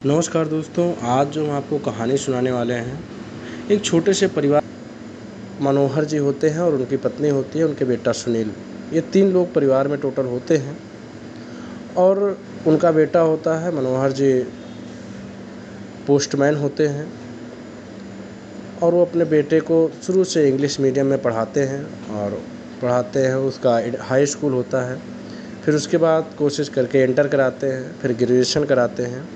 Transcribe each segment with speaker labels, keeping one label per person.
Speaker 1: नमस्कार दोस्तों, आज जो हम आपको कहानी सुनाने वाले हैं, एक छोटे से परिवार मनोहर जी होते हैं और उनकी पत्नी होती है, उनके बेटा सुनील। ये 3 लोग परिवार में टोटल होते हैं और उनका बेटा होता है मनोहर जी, पोस्टमैन होते हैं और वो अपने बेटे को शुरू से इंग्लिश मीडियम में पढ़ाते हैं उसका हाई स्कूल होता है। फिर उसके बाद कोशिश करके इंटर कराते हैं, फिर ग्रेजुएशन कराते हैं।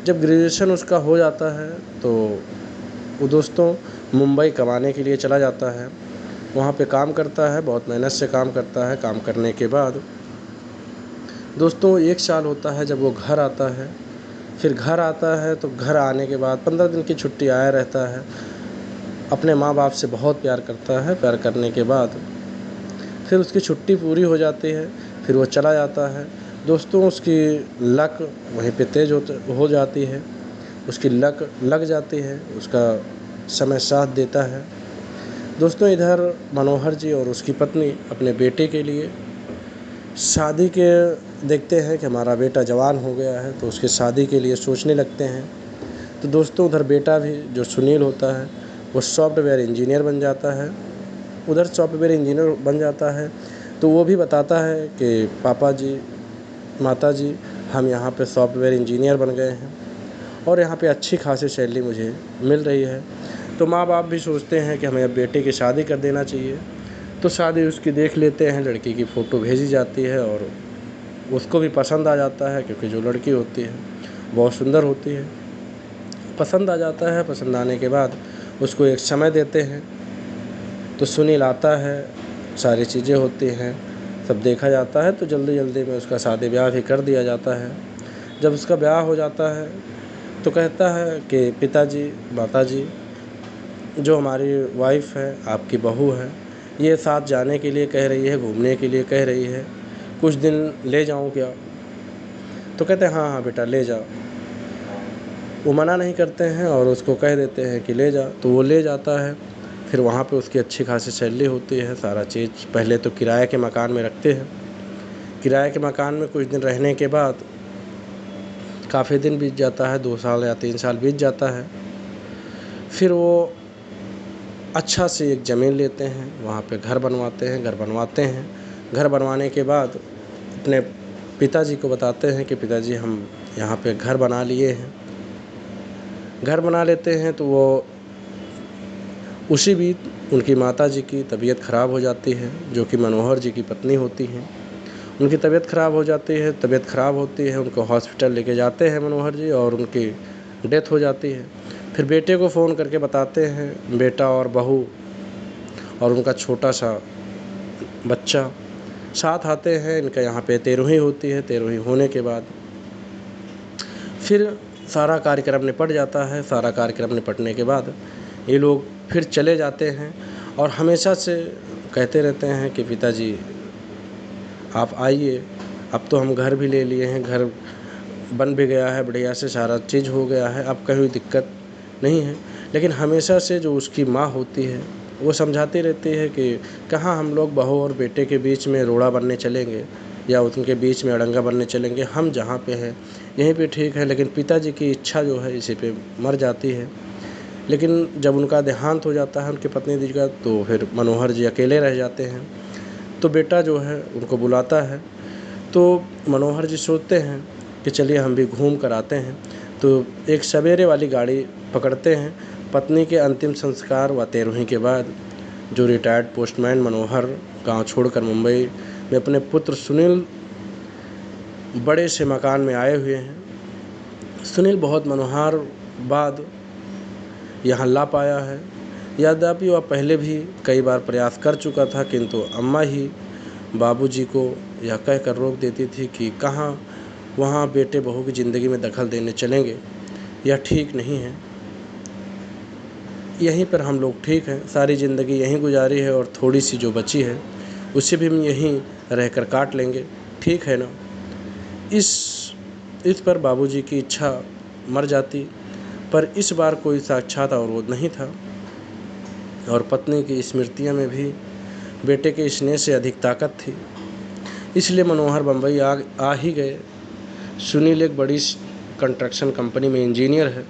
Speaker 1: जब ग्रेजुएशन उसका हो जाता है तो वो दोस्तों मुंबई कमाने के लिए चला जाता है। वहाँ पे काम करता है, बहुत मेहनत से काम करता है। काम करने के बाद दोस्तों 1 साल होता है जब वो घर आता है। फिर घर आता है तो घर आने के बाद 15 दिन की छुट्टी आया रहता है। अपने माँ बाप से बहुत प्यार करता है। प्यार करने के बाद फिर उसकी छुट्टी पूरी हो जाती है, फिर वो चला जाता है। दोस्तों उसकी लक वहीं पे तेज हो जाती है, उसकी लक लग जाती है, उसका समय साथ देता है। दोस्तों इधर मनोहर जी और उसकी पत्नी अपने बेटे के लिए शादी के देखते हैं कि हमारा बेटा जवान हो गया है, तो उसकी शादी के लिए सोचने लगते हैं। तो दोस्तों उधर बेटा भी जो सुनील होता है वो सॉफ्टवेयर इंजीनियर बन जाता है। उधर सॉफ्टवेयर इंजीनियर बन जाता है तो वो भी बताता है कि पापा जी, माता जी, हम यहाँ पे सॉफ्टवेयर इंजीनियर बन गए हैं और यहाँ पे अच्छी खासी सैलरी मुझे मिल रही है। तो माँ बाप भी सोचते हैं कि हमें अब बेटे की शादी कर देना चाहिए। तो शादी उसकी देख लेते हैं, लड़की की फ़ोटो भेजी जाती है और उसको भी पसंद आ जाता है, क्योंकि जो लड़की होती है बहुत सुंदर होती है। पसंद आ जाता है। पसंद आने के बाद उसको एक समय देते हैं। तो सुनील आता है, सारी चीज़ें होती हैं, सब देखा जाता है, तो जल्दी जल्दी में उसका शादी ब्याह भी कर दिया जाता है। जब उसका ब्याह हो जाता है तो कहता है कि पिताजी, माताजी, जो हमारी वाइफ़ है, आपकी बहू है, ये साथ जाने के लिए कह रही है, घूमने के लिए कह रही है, कुछ दिन ले जाऊँ क्या? तो कहते हैं हाँ हाँ बेटा ले जाओ। वो मना नहीं करते हैं और उसको कह देते हैं कि ले जा। तो वो ले जाता है। फिर वहाँ पे उसकी अच्छी खासी सैलरी होती है, सारा चीज़। पहले तो किराए के मकान में रखते हैं। किराए के मकान में कुछ दिन रहने के बाद काफ़ी दिन बीत जाता है, 2 साल या 3 साल बीत जाता है। फिर वो अच्छा से एक ज़मीन लेते हैं, वहाँ पे घर बनवाते हैं। घर बनवाने के बाद अपने पिताजी को बताते हैं कि पिताजी हम यहाँ पे घर बना लिए हैं। घर बना लेते हैं तो वो उसी बीच उनकी माताजी की तबीयत ख़राब हो जाती है, जो कि मनोहर जी की पत्नी होती हैं। उनकी तबीयत ख़राब हो जाती है, उनको हॉस्पिटल लेके जाते हैं मनोहर जी और उनकी डेथ हो जाती है। फिर बेटे को फ़ोन करके बताते हैं, बेटा और बहू और उनका छोटा सा बच्चा साथ आते हैं। इनका यहाँ पे 13वीं होती है। 13वीं होने के बाद फिर सारा कार्यक्रम निपट जाता है। सारा कार्यक्रम निपटने के बाद ये लोग फिर चले जाते हैं और हमेशा से कहते रहते हैं कि पिताजी आप आइए, अब तो हम घर भी ले लिए हैं, घर बन भी गया है, बढ़िया से सारा चीज़ हो गया है, अब कहीं दिक्कत नहीं है। लेकिन हमेशा से जो उसकी माँ होती है वो समझाती रहती है कि कहाँ हम लोग बहू और बेटे के बीच में रोड़ा बनने चलेंगे या उनके बीच में अड़ंगा बनने चलेंगे। हम जहाँ पे हैं यहीं पे ठीक है। लेकिन पिताजी की इच्छा जो है इसी पे मर जाती है। लेकिन जब उनका देहांत हो जाता है उनकी पत्नी जी का, तो फिर मनोहर जी अकेले रह जाते हैं। तो बेटा जो है उनको बुलाता है। तो मनोहर जी सोचते हैं कि चलिए हम भी घूम कर आते हैं। तो एक सवेरे वाली गाड़ी पकड़ते हैं। पत्नी के अंतिम संस्कार व 13वीं के बाद जो रिटायर्ड पोस्टमैन मनोहर गांव छोड़कर मुंबई में अपने पुत्र सुनील बड़े से मकान में आए हुए हैं। सुनील बहुत मनोहर बाद यहाँ ला पाया है। यद्यपि वह पहले भी कई बार प्रयास कर चुका था, किंतु अम्मा ही बाबूजी को यह कहकर रोक देती थी कि कहाँ वहाँ बेटे बहू की ज़िंदगी में दखल देने चलेंगे, यह ठीक नहीं है। यहीं पर हम लोग ठीक हैं, सारी ज़िंदगी यहीं गुजारी है और थोड़ी सी जो बची है उसे भी हम यहीं रहकर काट लेंगे, ठीक है ना। इस पर बाबूजी की इच्छा मर जाती, पर इस बार कोई साक्षात अवरोध नहीं था और पत्नी की स्मृतियों में भी बेटे के स्नेह से अधिक ताकत थी। इसलिए मनोहर बम्बई आ ही गए। सुनील एक बड़ी कंस्ट्रक्शन कंपनी में इंजीनियर है।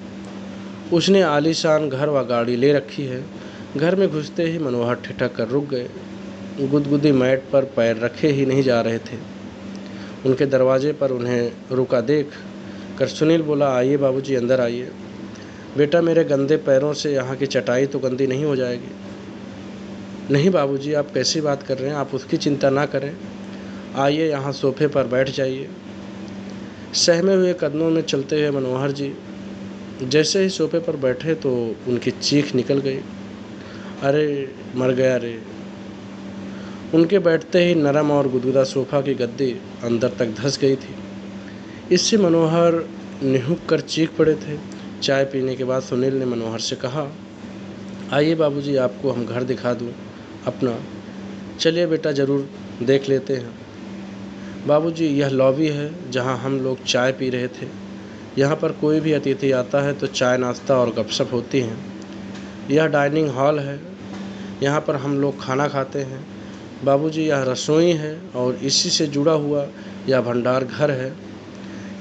Speaker 1: उसने आलीशान घर व गाड़ी ले रखी है। घर में घुसते ही मनोहर ठिठक कर रुक गए। गुदगुदी मैट पर पैर रखे ही नहीं जा रहे थे। उनके दरवाजे पर उन्हें रुका देख कर सुनील बोला, आइए बाबूजी, अंदर आइए। बेटा, मेरे गंदे पैरों से यहाँ की चटाई तो गंदी नहीं हो जाएगी? नहीं बाबूजी, आप कैसी बात कर रहे हैं? आप उसकी चिंता ना करें। आइए, यहाँ सोफे पर बैठ जाइए। सहमे हुए कदमों में चलते हुए मनोहर जी जैसे ही सोफे पर बैठे तो उनकी चीख निकल गई, अरे मर गया रे। उनके बैठते ही नरम और गुदगुदा सोफा की गद्दी अंदर तक धंस गई थी। इससे मनोहर निहुक कर चीख पड़े थे। चाय पीने के बाद सुनील ने मनोहर से कहा, आइए बाबूजी, आपको हम घर दिखा दूं अपना। चलिए बेटा, ज़रूर देख लेते हैं। बाबूजी, यह लॉबी है जहां हम लोग चाय पी रहे थे। यहाँ पर कोई भी अतिथि आता है तो चाय नाश्ता और गपशप होती हैं। यह डाइनिंग हॉल है, यहाँ पर हम लोग खाना खाते हैं। बाबूजी, यह रसोई है और इसी से जुड़ा हुआ यह भंडार घर है।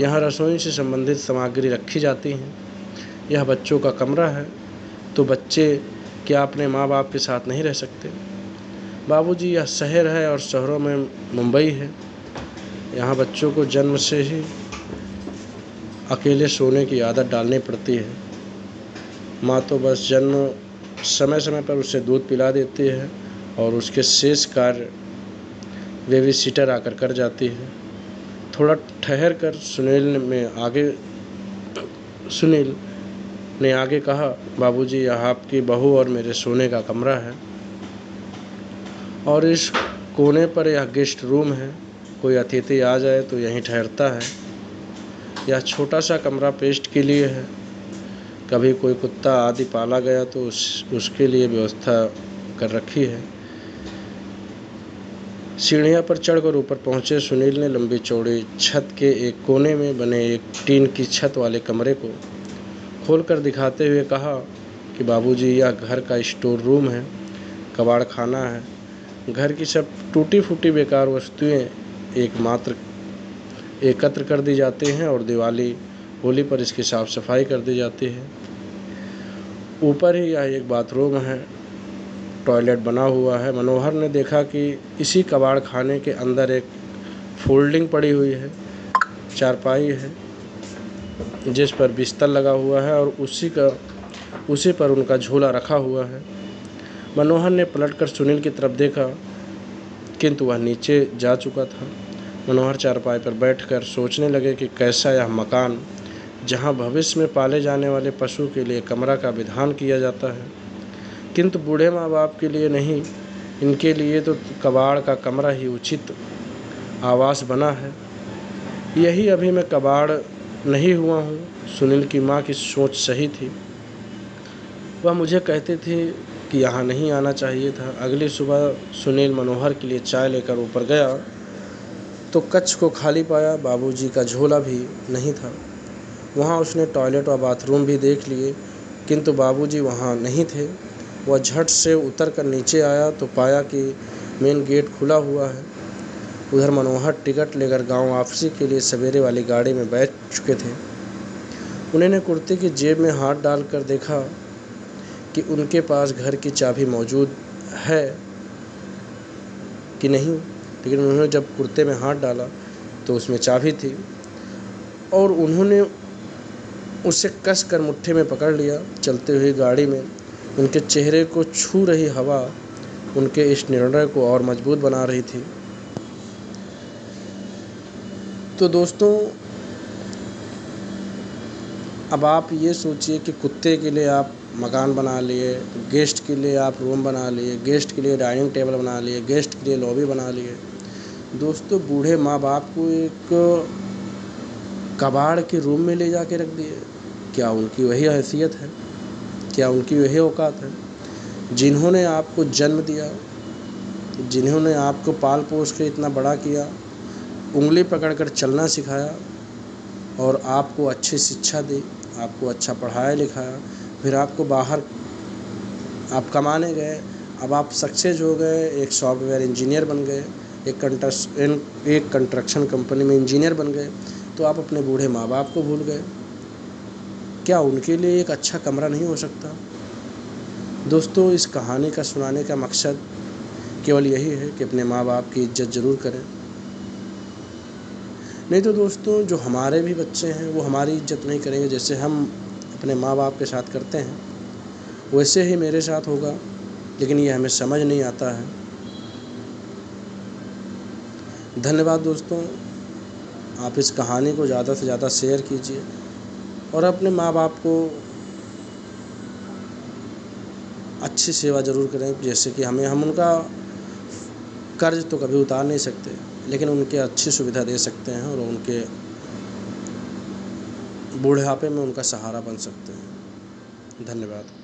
Speaker 1: यहाँ रसोई से संबंधित सामग्री रखी जाती हैं। यह बच्चों का कमरा है। तो बच्चे क्या अपने माँ बाप के साथ नहीं रह सकते? बाबूजी, यह शहर है और शहरों में मुंबई है। यहाँ बच्चों को जन्म से ही अकेले सोने की आदत डालनी पड़ती है। माँ तो बस जन्म समय समय पर उसे दूध पिला देती है और उसके शेष कार्य बेबी सीटर आकर कर जाती है। थोड़ा ठहर कर सुनील ने आगे कहा, बाबूजी, यह आपकी बहू और मेरे सोने का कमरा है और इस कोने पर यह गेस्ट रूम है। कोई अतिथि आ जाए तो यहीं ठहरता है। यह छोटा सा कमरा पेस्ट के लिए है। कभी कोई कुत्ता आदि पाला गया तो उसके लिए व्यवस्था कर रखी है। सीढ़ियाँ पर चढ़कर ऊपर पहुँचे सुनील ने लंबी चौड़ी छत के एक कोने में बने एक टीन की छत वाले कमरे को खोलकर दिखाते हुए कहा कि बाबूजी, यह घर का स्टोर रूम है, कबाड़ खाना है। घर की सब टूटी फूटी बेकार वस्तुएं एकत्र कर दी जाती हैं और दिवाली होली पर इसकी साफ सफाई कर दी जाती है। ऊपर ही यह एक बाथरूम है, टॉयलेट बना हुआ है। मनोहर ने देखा कि इसी कबाड़ खाने के अंदर एक फोल्डिंग पड़ी हुई है, चारपाई है जिस पर बिस्तर लगा हुआ है और उसी पर उनका झोला रखा हुआ है। मनोहर ने पलटकर सुनील की तरफ देखा किंतु वह नीचे जा चुका था। मनोहर चारपाई पर बैठकर सोचने लगे कि कैसा यह मकान, जहां भविष्य में पाले जाने वाले पशु के लिए कमरा का विधान किया जाता है, किंतु बूढ़े माँ बाप के लिए नहीं, इनके लिए तो कबाड़ का कमरा ही उचित आवास बना है। यही अभी मैं कबाड़ नहीं हुआ हूँ। सुनील की माँ की सोच सही थी। वह मुझे कहते थे कि यहाँ नहीं आना चाहिए था। अगली सुबह सुनील मनोहर के लिए चाय लेकर ऊपर गया तो कक्ष को खाली पाया। बाबूजी का झोला भी नहीं था। वहाँ उसने टॉयलेट और बाथरूम भी देख लिए किंतु बाबूजी वहाँ नहीं थे। वह झट से उतर कर नीचे आया तो पाया कि मेन गेट खुला हुआ है। उधर मनोहर टिकट लेकर गांव वापसी के लिए सवेरे वाली गाड़ी में बैठ चुके थे। उन्होंने कुर्ते की जेब में हाथ डालकर देखा कि उनके पास घर की चाबी मौजूद है कि नहीं, लेकिन उन्होंने जब कुर्ते में हाथ डाला तो उसमें चाबी थी और उन्होंने उसे कस कर मुट्ठी में पकड़ लिया। चलते हुए गाड़ी में उनके चेहरे को छू रही हवा उनके इस निर्णय को और मजबूत बना रही थी। तो दोस्तों, अब आप ये सोचिए कि कुत्ते के लिए आप मकान बना लिए, गेस्ट के लिए आप रूम बना लिए, गेस्ट के लिए डाइनिंग टेबल बना लिए, गेस्ट के लिए लॉबी बना लिए। दोस्तों, बूढ़े माँ बाप को एक कबाड़ के रूम में ले जाके रख दिए। क्या उनकी वही हैसियत है? क्या उनकी वही औकात है? जिन्होंने आपको जन्म दिया, जिन्होंने आपको पाल पोस के इतना बड़ा किया, उंगली पकड़कर चलना सिखाया और आपको अच्छी शिक्षा दी, आपको अच्छा पढ़ाया लिखाया, फिर आपको बाहर आप कमाने गए, अब आप सक्सेस हो गए, एक सॉफ्टवेयर इंजीनियर बन गए, एक कंस्ट्रक्शन कंपनी में इंजीनियर बन गए, तो आप अपने बूढ़े माँ बाप को भूल गए। क्या उनके लिए एक अच्छा कमरा नहीं हो सकता? दोस्तों, इस कहानी का सुनाने का मकसद केवल यही है कि अपने माँ बाप की इज़्ज़त ज़रूर करें। नहीं तो दोस्तों, जो हमारे भी बच्चे हैं वो हमारी इज़्ज़त नहीं करेंगे। जैसे हम अपने माँ बाप के साथ करते हैं वैसे ही मेरे साथ होगा, लेकिन ये हमें समझ नहीं आता है। धन्यवाद दोस्तों। आप इस कहानी को ज़्यादा से ज़्यादा शेयर कीजिए और अपने माँ बाप को अच्छी सेवा ज़रूर करें। जैसे कि हम उनका कर्ज तो कभी उतार नहीं सकते, लेकिन उनके अच्छी सुविधा दे सकते हैं और उनके बुढ़ापे में उनका सहारा बन सकते हैं। धन्यवाद।